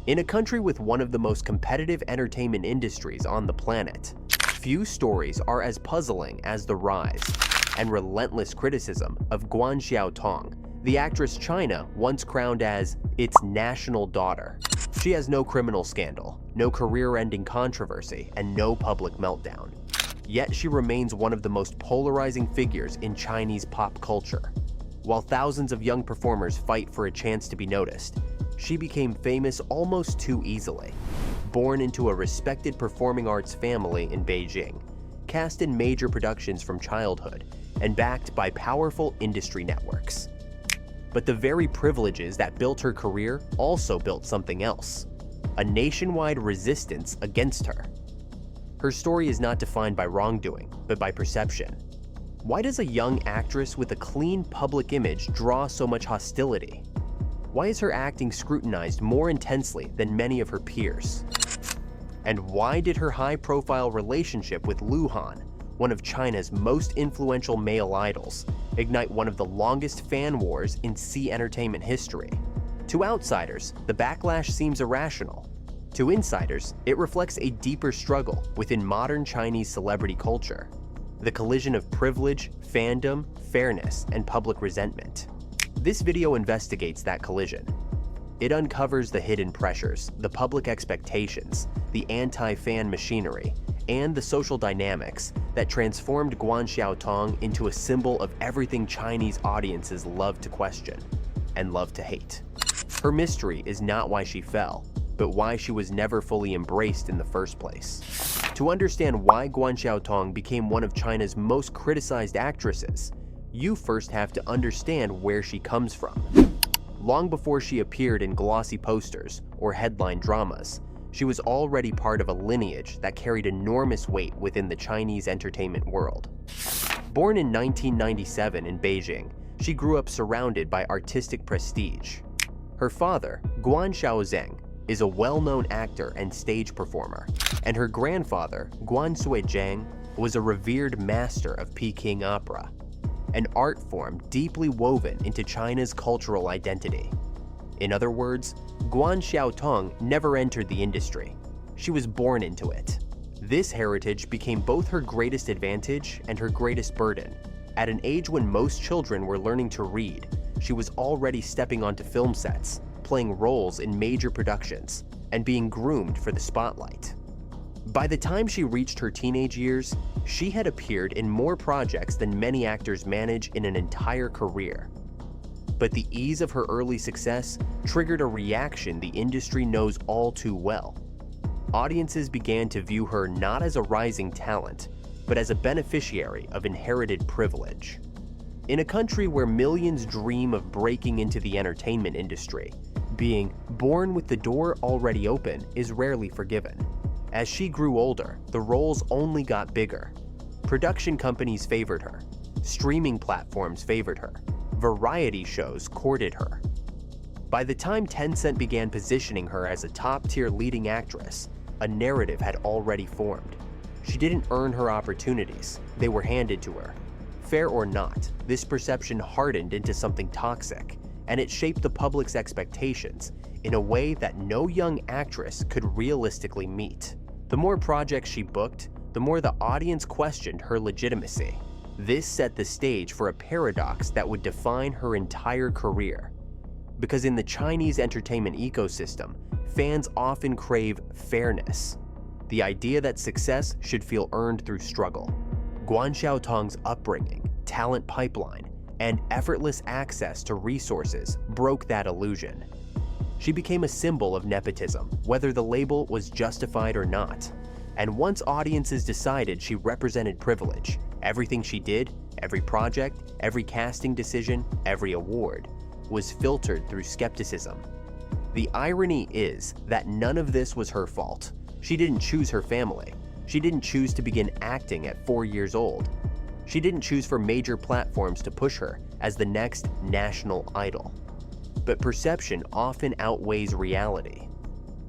In a country with one of the most competitive entertainment industries on the planet, few stories are as puzzling as the rise and relentless criticism of Guan Xiaotong, the actress China once crowned as its national daughter. She has no criminal scandal, no career-ending controversy, and no public meltdown. Yet she remains one of the most polarizing figures in Chinese pop culture. While thousands of young performers fight for a chance to be noticed, she became famous almost too easily. Born into a respected performing arts family in Beijing, cast in major productions from childhood, and backed by powerful industry networks. But the very privileges that built her career also built something else: a nationwide resistance against her. Her story is not defined by wrongdoing, but by perception. Why does a young actress with a clean public image draw so much hostility? Why is her acting scrutinized more intensely than many of her peers? And why did her high-profile relationship with Lu Han, one of China's most influential male idols, ignite one of the longest fan wars in C entertainment history? To outsiders, the backlash seems irrational. To insiders, it reflects a deeper struggle within modern Chinese celebrity culture: the collision of privilege, fandom, fairness, and public resentment. This video investigates that collision. It uncovers the hidden pressures, the public expectations, the anti-fan machinery, and the social dynamics that transformed Guan Xiaotong into a symbol of everything Chinese audiences love to question and love to hate. Her mystery is not why she fell, but why she was never fully embraced in the first place. To understand why Guan Xiaotong became one of China's most criticized actresses, you first have to understand where she comes from. Long before she appeared in glossy posters or headline dramas, she was already part of a lineage that carried enormous weight within the Chinese entertainment world. Born in 1997 in Beijing, she grew up surrounded by artistic prestige. Her father, Guan Xiaotong, is a well-known actor and stage performer, and her grandfather, Guan Xiaotong, was a revered master of Peking opera, an art form deeply woven into China's cultural identity. In other words, Guan Xiaotong never entered the industry. She was born into it. This heritage became both her greatest advantage and her greatest burden. At an age when most children were learning to read, she was already stepping onto film sets, playing roles in major productions, and being groomed for the spotlight. By the time she reached her teenage years, she had appeared in more projects than many actors manage in an entire career. But the ease of her early success triggered a reaction the industry knows all too well. Audiences began to view her not as a rising talent, but as a beneficiary of inherited privilege. In a country where millions dream of breaking into the entertainment industry, being born with the door already open is rarely forgiven. As she grew older, the roles only got bigger. Production companies favored her. Streaming platforms favored her. Variety shows courted her. By the time Tencent began positioning her as a top-tier leading actress, a narrative had already formed. She didn't earn her opportunities, they were handed to her. Fair or not, this perception hardened into something toxic, and it shaped the public's expectations in a way that no young actress could realistically meet. The more projects she booked, the more the audience questioned her legitimacy. This set the stage for a paradox that would define her entire career. Because in the Chinese entertainment ecosystem, fans often crave fairness, the idea that success should feel earned through struggle. Guan Xiaotong's upbringing, talent pipeline, and effortless access to resources broke that illusion. She became a symbol of nepotism, whether the label was justified or not. And once audiences decided she represented privilege, everything she did, every project, every casting decision, every award, was filtered through skepticism. The irony is that none of this was her fault. She didn't choose her family. She didn't choose to begin acting at 4 years old. She didn't choose for major platforms to push her as the next national idol. But perception often outweighs reality.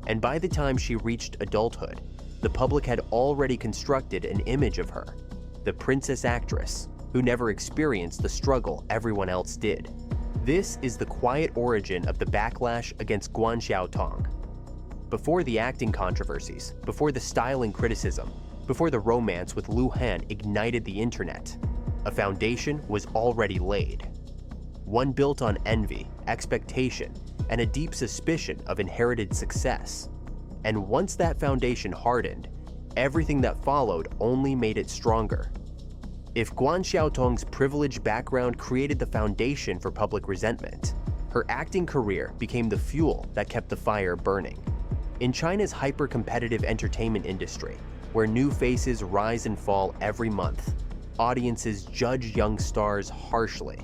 And by the time she reached adulthood, the public had already constructed an image of her, the princess actress who never experienced the struggle everyone else did. This is the quiet origin of the backlash against Guan Xiaotong. Before the acting controversies, before the styling criticism, before the romance with Lu Han ignited the internet, a foundation was already laid. One built on envy, expectation, and a deep suspicion of inherited success. And once that foundation hardened, everything that followed only made it stronger. If Guan Xiaotong's privileged background created the foundation for public resentment, her acting career became the fuel that kept the fire burning. In China's hyper-competitive entertainment industry, where new faces rise and fall every month, audiences judge young stars harshly,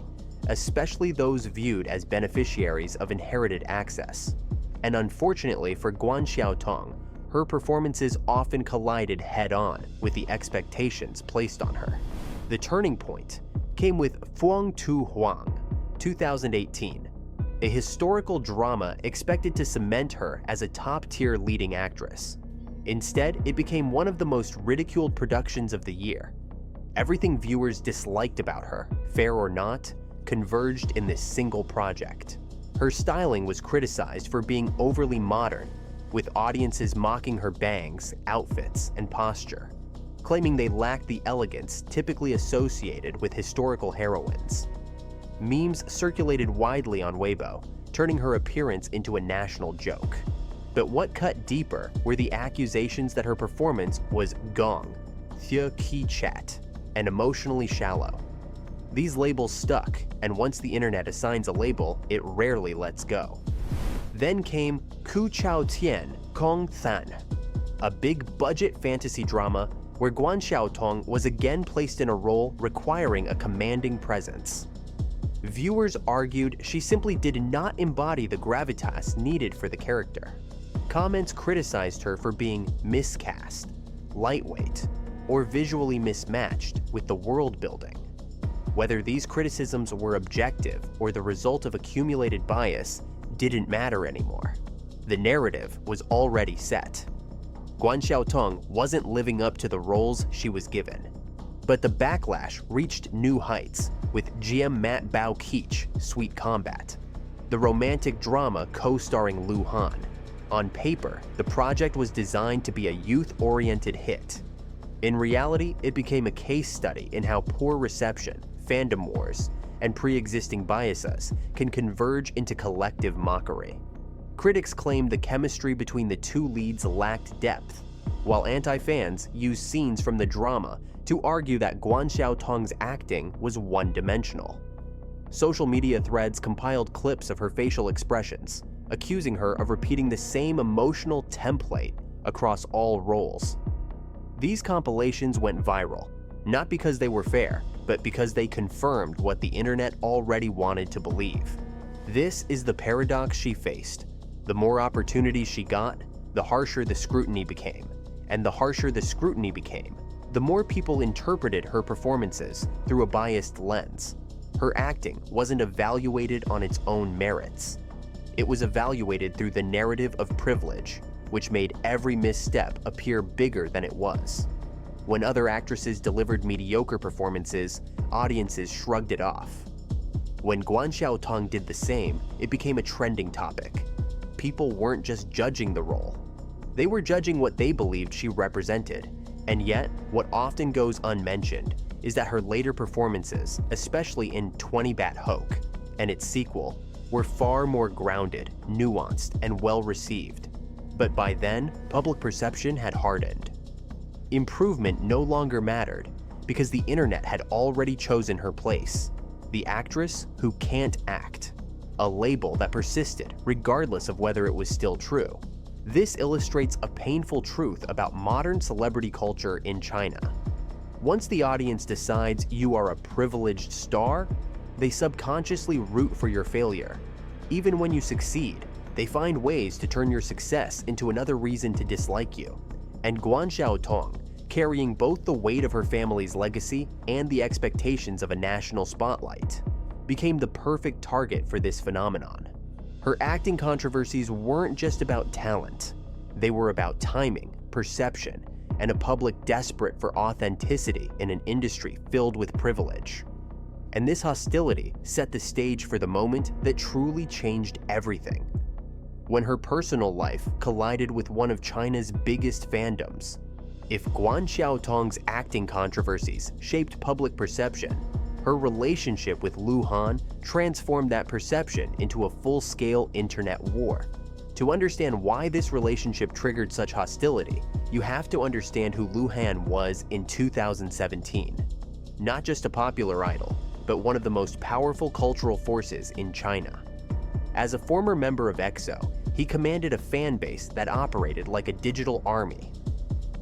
especially those viewed as beneficiaries of inherited access. And unfortunately for Guan Xiaotong, her performances often collided head-on with the expectations placed on her. The turning point came with Fuang Tu Huang, 2018, a historical drama expected to cement her as a top-tier leading actress. Instead, it became one of the most ridiculed productions of the year. Everything viewers disliked about her, fair or not, converged in this single project. Her styling was criticized for being overly modern, with audiences mocking her bangs, outfits, and posture, claiming they lacked the elegance typically associated with historical heroines. Memes circulated widely on Weibo, turning her appearance into a national joke. But what cut deeper were the accusations that her performance was gong, thie ki chat, and emotionally shallow. These labels stuck, and once the internet assigns a label, it rarely lets go. Then came Ku Chao Tian Kong Than, a big-budget fantasy drama where Guan Xiaotong was again placed in a role requiring a commanding presence. Viewers argued she simply did not embody the gravitas needed for the character. Comments criticized her for being miscast, lightweight, or visually mismatched with the world building. Whether these criticisms were objective or the result of accumulated bias didn't matter anymore. The narrative was already set. Guan Xiaotong wasn't living up to the roles she was given. But the backlash reached new heights with Jiam Mat Bao Keech, Sweet Combat, the romantic drama co-starring Lu Han. On paper, the project was designed to be a youth-oriented hit. In reality, it became a case study in how poor reception, fandom wars, and pre-existing biases can converge into collective mockery. Critics claimed the chemistry between the two leads lacked depth, while anti-fans used scenes from the drama to argue that Guan Xiaotong's acting was one-dimensional. Social media threads compiled clips of her facial expressions, accusing her of repeating the same emotional template across all roles. These compilations went viral, not because they were fair, but because they confirmed what the internet already wanted to believe. This is the paradox she faced. The more opportunities she got, the harsher the scrutiny became. And the harsher the scrutiny became, the more people interpreted her performances through a biased lens. Her acting wasn't evaluated on its own merits. It was evaluated through the narrative of privilege, which made every misstep appear bigger than it was. When other actresses delivered mediocre performances, audiences shrugged it off. When Guan Xiaotong did the same, it became a trending topic. People weren't just judging the role. They were judging what they believed she represented. And yet, what often goes unmentioned is that her later performances, especially in 20 Bat Hoke and its sequel, were far more grounded, nuanced, and well-received. But by then, public perception had hardened. Improvement no longer mattered because the internet had already chosen her place, the actress who can't act, a label that persisted regardless of whether it was still true. This illustrates a painful truth about modern celebrity culture in China. Once the audience decides you are a privileged star, they subconsciously root for your failure. Even when you succeed, they find ways to turn your success into another reason to dislike you. And Guan Xiaotong, carrying both the weight of her family's legacy and the expectations of a national spotlight, became the perfect target for this phenomenon. Her acting controversies weren't just about talent. They were about timing, perception, and a public desperate for authenticity in an industry filled with privilege. And this hostility set the stage for the moment that truly changed everything. when her personal life collided with one of China's biggest fandoms. If Guan Xiaotong's acting controversies shaped public perception, her relationship with Lu Han transformed that perception into a full-scale internet war. To understand why this relationship triggered such hostility, you have to understand who Lu Han was in 2017. Not just a popular idol, but one of the most powerful cultural forces in China. As a former member of EXO, he commanded a fan base that operated like a digital army.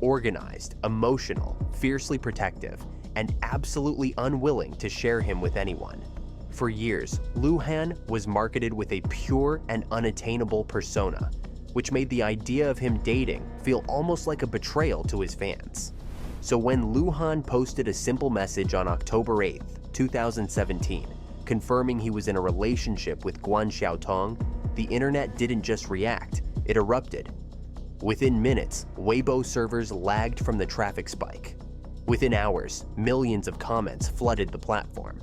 Organized, emotional, fiercely protective, and absolutely unwilling to share him with anyone. For years, Lu Han was marketed with a pure and unattainable persona, which made the idea of him dating feel almost like a betrayal to his fans. So when Lu Han posted a simple message on October 8th, 2017, confirming he was in a relationship with Guan Xiaotong, the internet didn't just react, it erupted. Within minutes, Weibo servers lagged from the traffic spike. Within hours, millions of comments flooded the platform.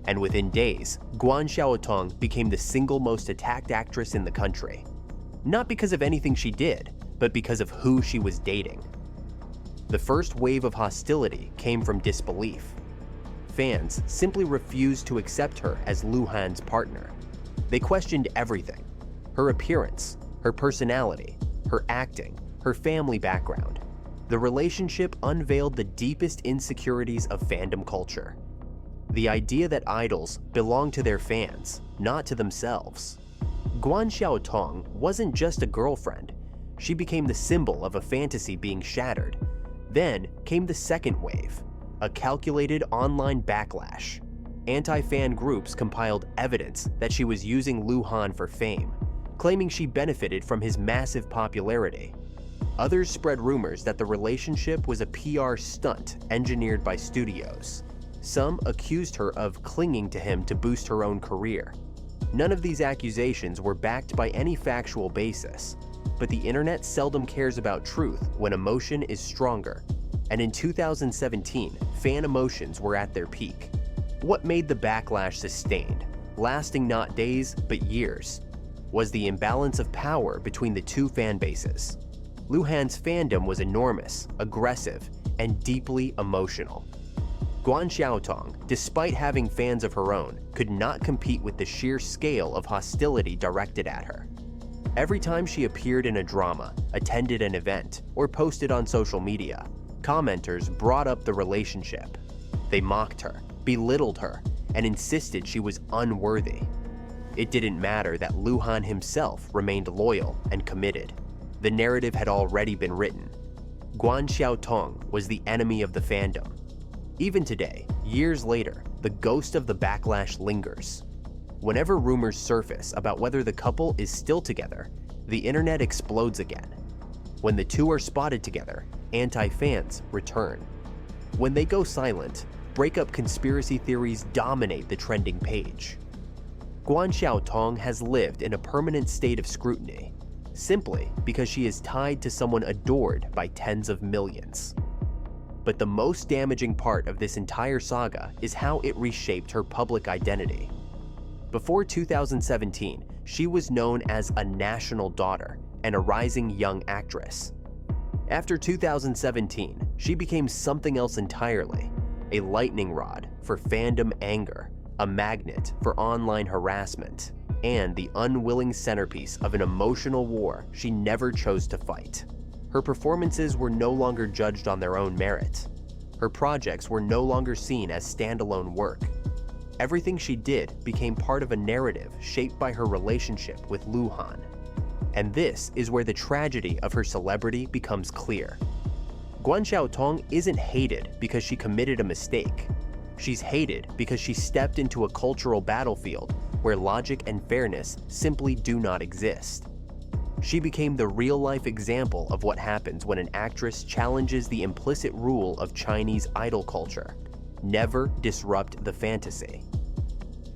And within days, Guan Xiaotong became the single most attacked actress in the country. Not because of anything she did, but because of who she was dating. The first wave of hostility came from disbelief. Fans simply refused to accept her as Lu Han's partner. They questioned everything: her appearance, her personality, her acting, her family background. The relationship unveiled the deepest insecurities of fandom culture. The idea that idols belong to their fans, not to themselves. Guan Xiaotong wasn't just a girlfriend. She became the symbol of a fantasy being shattered. Then came the second wave, a calculated online backlash. Anti-fan groups compiled evidence that she was using Lu Han for fame, claiming she benefited from his massive popularity. Others spread rumors that the relationship was a PR stunt engineered by studios. Some accused her of clinging to him to boost her own career. None of these accusations were backed by any factual basis, but the internet seldom cares about truth when emotion is stronger. And in 2017, fan emotions were at their peak. What made the backlash sustained, lasting not days but years, was the imbalance of power between the two fan bases. Lu Han's fandom was enormous, aggressive, and deeply emotional. Guan Xiaotong, despite having fans of her own, could not compete with the sheer scale of hostility directed at her. Every time she appeared in a drama, attended an event, or posted on social media, commenters brought up the relationship. They mocked her, belittled her, and insisted she was unworthy. It didn't matter that Lu Han himself remained loyal and committed. The narrative had already been written. Guan Xiaotong was the enemy of the fandom. Even today, years later, the ghost of the backlash lingers. Whenever rumors surface about whether the couple is still together, the internet explodes again. When the two are spotted together, anti-fans return. When they go silent, breakup conspiracy theories dominate the trending page. Guan Xiaotong has lived in a permanent state of scrutiny, simply because she is tied to someone adored by tens of millions. But the most damaging part of this entire saga is how it reshaped her public identity. Before 2017, she was known as a national daughter and a rising young actress. After 2017, she became something else entirely: a lightning rod for fandom anger, a magnet for online harassment, and the unwilling centerpiece of an emotional war she never chose to fight. Her performances were no longer judged on their own merit. Her projects were no longer seen as standalone work. Everything she did became part of a narrative shaped by her relationship with Lu Han. And this is where the tragedy of her celebrity becomes clear. Guan Xiaotong isn't hated because she committed a mistake. She's hated because she stepped into a cultural battlefield where logic and fairness simply do not exist. She became the real-life example of what happens when an actress challenges the implicit rule of Chinese idol culture: never disrupt the fantasy.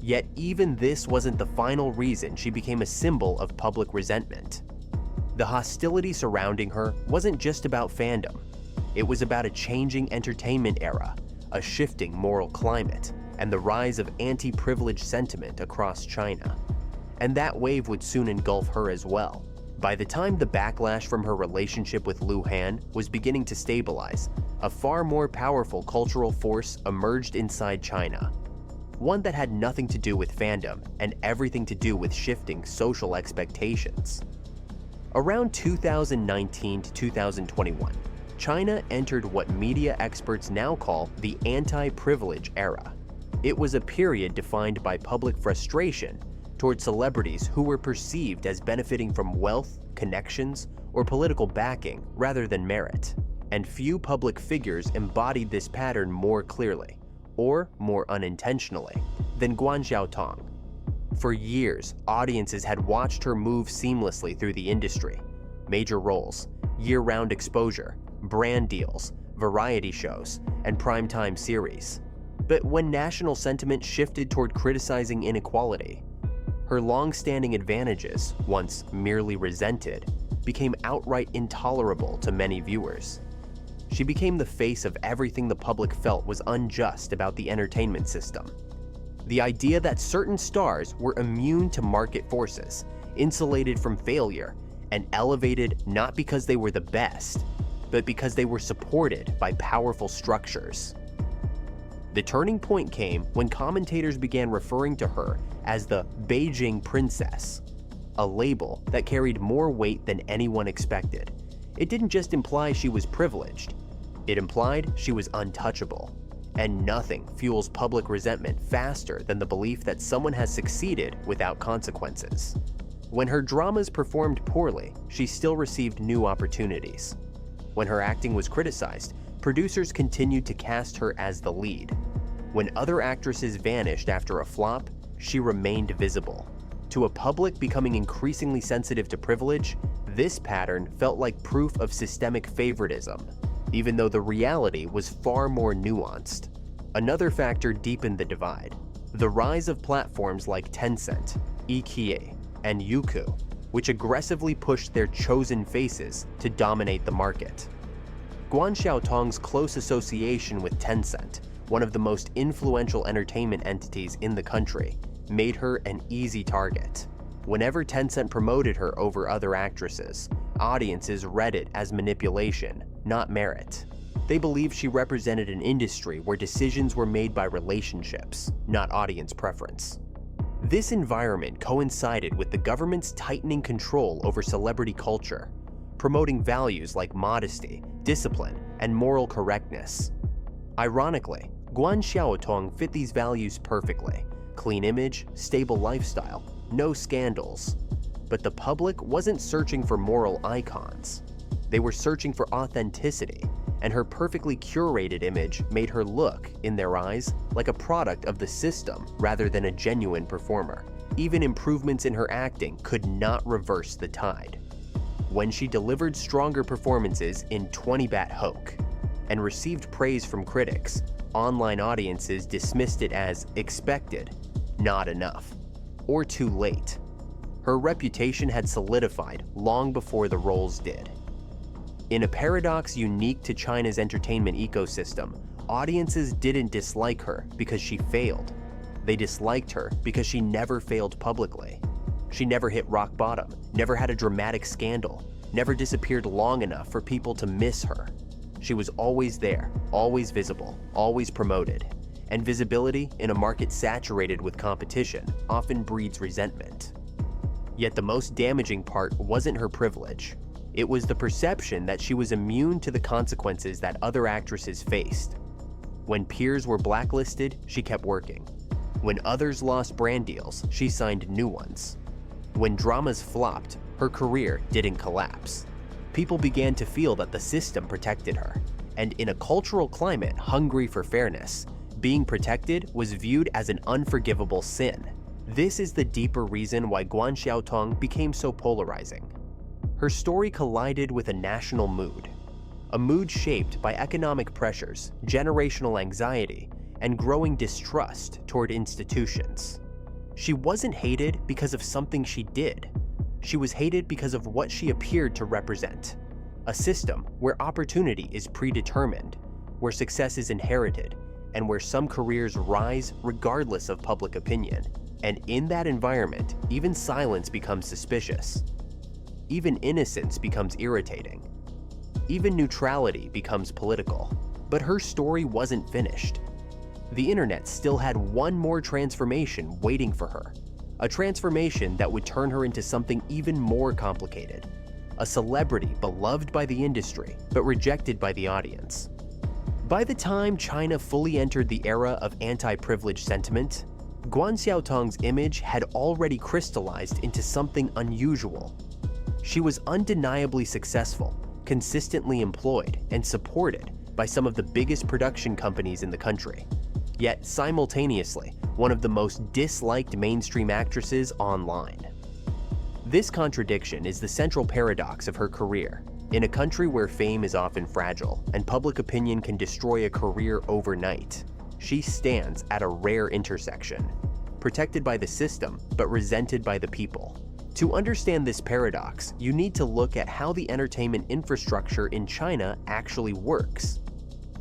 Yet even this wasn't the final reason she became a symbol of public resentment. The hostility surrounding her wasn't just about fandom. It was about a changing entertainment era, a shifting moral climate, and the rise of anti-privilege sentiment across China. And that wave would soon engulf her as well. By the time the backlash from her relationship with Liu Han was beginning to stabilize, a far more powerful cultural force emerged inside China. One that had nothing to do with fandom and everything to do with shifting social expectations. Around 2019 to 2021, China entered what media experts now call the anti-privilege era. It was a period defined by public frustration toward celebrities who were perceived as benefiting from wealth, connections, or political backing rather than merit. And few public figures embodied this pattern more clearly, or more unintentionally, than Guan Xiaotong. For years, audiences had watched her move seamlessly through the industry. Major roles, year-round exposure, brand deals, variety shows, and primetime series. But when national sentiment shifted toward criticizing inequality, her long-standing advantages, once merely resented, became outright intolerable to many viewers. She became the face of everything the public felt was unjust about the entertainment system. The idea that certain stars were immune to market forces, insulated from failure, and elevated not because they were the best, but because they were supported by powerful structures. The turning point came when commentators began referring to her as the Beijing princess, a label that carried more weight than anyone expected. It didn't just imply she was privileged, it implied she was untouchable. And nothing fuels public resentment faster than the belief that someone has succeeded without consequences. When her dramas performed poorly, she still received new opportunities. When her acting was criticized, producers continued to cast her as the lead. When other actresses vanished after a flop, she remained visible. To a public becoming increasingly sensitive to privilege, this pattern felt like proof of systemic favoritism, even though the reality was far more nuanced. Another factor deepened the divide: the rise of platforms like Tencent, Ikie, and Youku, which aggressively pushed their chosen faces to dominate the market. Guan Xiaotong's close association with Tencent, one of the most influential entertainment entities in the country, made her an easy target. Whenever Tencent promoted her over other actresses, audiences read it as manipulation, not merit. They believed she represented an industry where decisions were made by relationships, not audience preference. This environment coincided with the government's tightening control over celebrity culture, promoting values like modesty, discipline, and moral correctness. Ironically, Guan Xiaotong fit these values perfectly: clean image, stable lifestyle, no scandals. But the public wasn't searching for moral icons. They were searching for authenticity, and her perfectly curated image made her look, in their eyes, like a product of the system rather than a genuine performer. Even improvements in her acting could not reverse the tide. When she delivered stronger performances in 20 Bat Hoke and received praise from critics, online audiences dismissed it as expected, not enough, or too late. Her reputation had solidified long before the roles did. In a paradox unique to China's entertainment ecosystem, audiences didn't dislike her because she failed. They disliked her because she never failed publicly. She never hit rock bottom, never had a dramatic scandal, never disappeared long enough for people to miss her. She was always there, always visible, always promoted. And visibility in a market saturated with competition often breeds resentment. Yet the most damaging part wasn't her privilege. It was the perception that she was immune to the consequences that other actresses faced. When peers were blacklisted, she kept working. When others lost brand deals, she signed new ones. When dramas flopped, her career didn't collapse. People began to feel that the system protected her. And in a cultural climate hungry for fairness, being protected was viewed as an unforgivable sin. This is the deeper reason why Guan Xiaotong became so polarizing. Her story collided with a national mood, a mood shaped by economic pressures, generational anxiety, and growing distrust toward institutions. She wasn't hated because of something she did. She was hated because of what she appeared to represent: a system where opportunity is predetermined, where success is inherited, and where some careers rise regardless of public opinion. And in that environment, even silence becomes suspicious. even innocence becomes irritating. Even neutrality becomes political. But her story wasn't finished. The internet still had one more transformation waiting for her. A transformation that would turn her into something even more complicated. A celebrity beloved by the industry, but rejected by the audience. By the time China fully entered the era of anti-privilege sentiment, Guan Xiaotong's image had already crystallized into something unusual. She was undeniably successful, consistently employed, and supported by some of the biggest production companies in the country. Yet, simultaneously, one of the most disliked mainstream actresses online. This contradiction is the central paradox of her career. In a country where fame is often fragile and public opinion can destroy a career overnight, she stands at a rare intersection, protected by the system but resented by the people. To understand this paradox, you need to look at how the entertainment infrastructure in China actually works.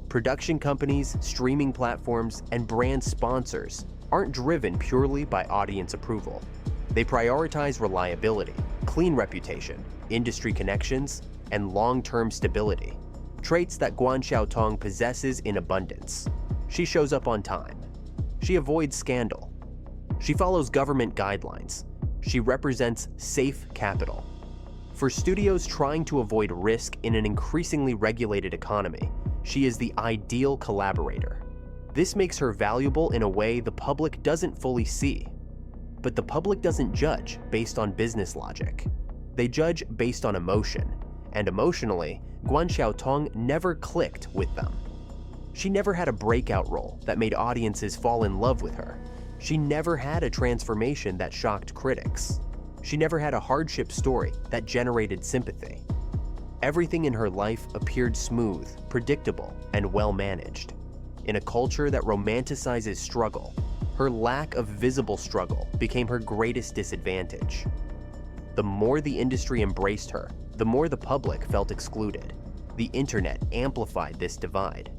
Production companies, streaming platforms, and brand sponsors aren't driven purely by audience approval. They prioritize reliability, clean reputation, industry connections, and long-term stability, traits that Guan Xiaotong possesses in abundance. She shows up on time. She avoids scandal. She follows government guidelines. She represents safe capital. For studios trying to avoid risk in an increasingly regulated economy, she is the ideal collaborator. This makes her valuable in a way the public doesn't fully see. But the public doesn't judge based on business logic. They judge based on emotion, and emotionally, Guan Xiaotong never clicked with them. She never had a breakout role that made audiences fall in love with her. She never had a transformation that shocked critics. She never had a hardship story that generated sympathy. Everything in her life appeared smooth, predictable, and well-managed. In a culture that romanticizes struggle, her lack of visible struggle became her greatest disadvantage. The more the industry embraced her, the more the public felt excluded. The internet amplified this divide.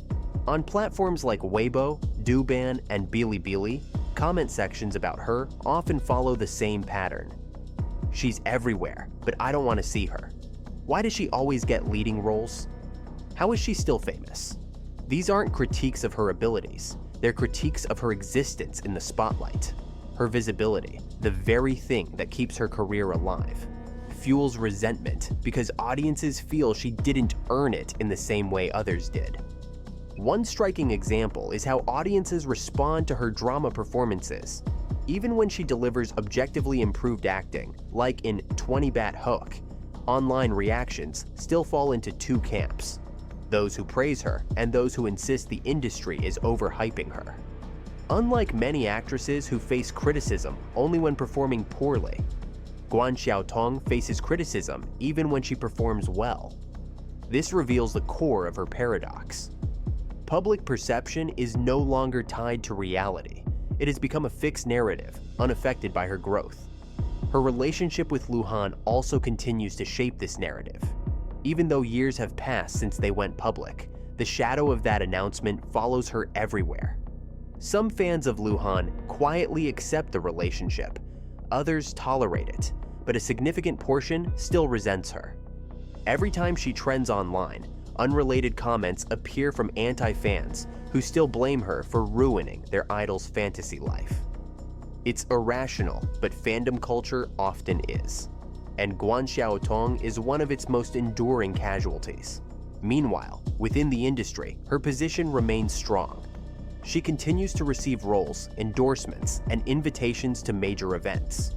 On platforms like Weibo, Douban, and Bilibili, comment sections about her often follow the same pattern. She's everywhere, but I don't want to see her. Why does she always get leading roles? How is she still famous? These aren't critiques of her abilities. They're critiques of her existence in the spotlight. Her visibility, the very thing that keeps her career alive, fuels resentment because audiences feel she didn't earn it in the same way others did. One striking example is how audiences respond to her drama performances. Even when she delivers objectively improved acting, like in 20 Bat Hook, online reactions still fall into two camps: those who praise her and those who insist the industry is overhyping her. Unlike many actresses who face criticism only when performing poorly, Guan Xiaotong faces criticism even when she performs well. This reveals the core of her paradox. Public perception is no longer tied to reality. It has become a fixed narrative, unaffected by her growth. Her relationship with Luhan also continues to shape this narrative. Even though years have passed since they went public, the shadow of that announcement follows her everywhere. Some fans of Luhan quietly accept the relationship, others tolerate it, but a significant portion still resents her. Every time she trends online, unrelated comments appear from anti-fans who still blame her for ruining their idol's fantasy life. It's irrational, but fandom culture often is. And Guan Xiaotong is one of its most enduring casualties. Meanwhile, within the industry, her position remains strong. She continues to receive roles, endorsements, and invitations to major events.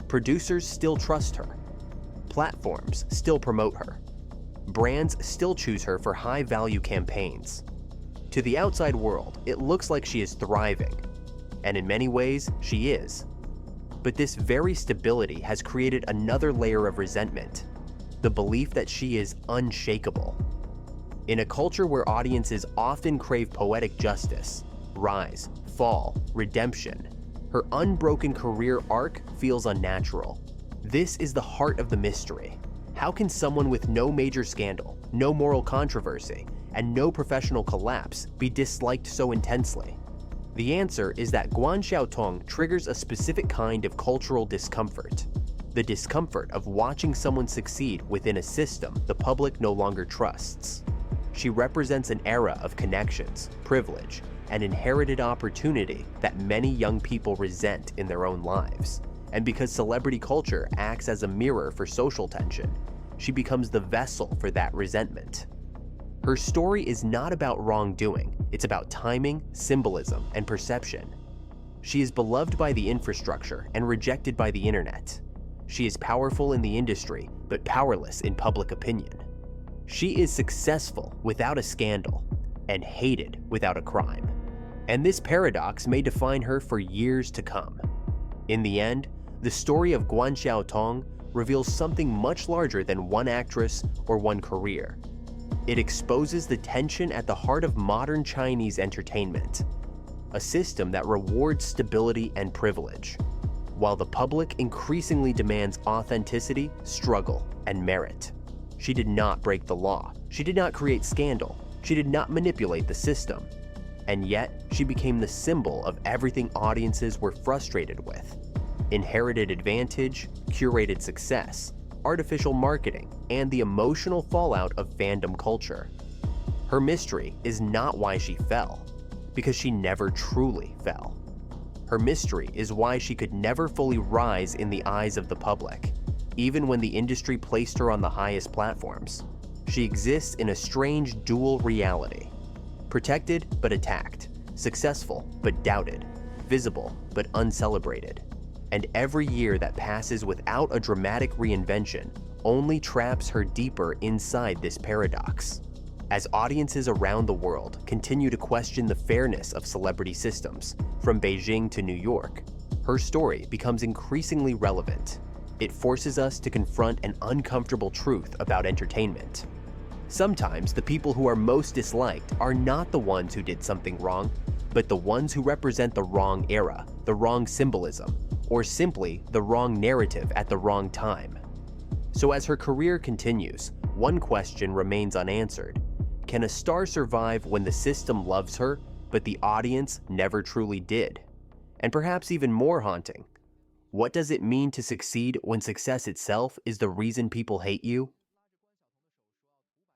Producers still trust her. Platforms still promote her. Brands still choose her for high-value campaigns. To the outside world, it looks like she is thriving. And in many ways, she is. But this very stability has created another layer of resentment, the belief that she is unshakable. In a culture where audiences often crave poetic justice, rise, fall, redemption, her unbroken career arc feels unnatural. This is the heart of the mystery. How can someone with no major scandal, no moral controversy, and no professional collapse be disliked so intensely? The answer is that Guan Xiaotong triggers a specific kind of cultural discomfort. the discomfort of watching someone succeed within a system the public no longer trusts. She represents an era of connections, privilege, and inherited opportunity that many young people resent in their own lives. And because celebrity culture acts as a mirror for social tension, she becomes the vessel for that resentment. Her story is not about wrongdoing, it's about timing, symbolism, and perception. She is beloved by the infrastructure and rejected by the internet. She is powerful in the industry, but powerless in public opinion. She is successful without a scandal, and hated without a crime. And this paradox may define her for years to come. In the end, the story of Guan Xiaotong reveals something much larger than one actress or one career. It exposes the tension at the heart of modern Chinese entertainment, a system that rewards stability and privilege, while the public increasingly demands authenticity, struggle, and merit. She did not break the law. She did not create scandal. She did not manipulate the system. And yet, she became the symbol of everything audiences were frustrated with: inherited advantage, curated success, artificial marketing, and the emotional fallout of fandom culture. Her mystery is not why she fell, because she never truly fell. Her mystery is why she could never fully rise in the eyes of the public, even when the industry placed her on the highest platforms. She exists in a strange dual reality: protected but attacked, successful but doubted, visible but uncelebrated. And every year that passes without a dramatic reinvention only traps her deeper inside this paradox. As audiences around the world continue to question the fairness of celebrity systems, from Beijing to New York, her story becomes increasingly relevant. It forces us to confront an uncomfortable truth about entertainment. Sometimes the people who are most disliked are not the ones who did something wrong, but the ones who represent the wrong era, the wrong symbolism, or simply the wrong narrative at the wrong time. So as her career continues, one question remains unanswered: can a star survive when the system loves her, but the audience never truly did? And perhaps even more haunting, what does it mean to succeed when success itself is the reason people hate you?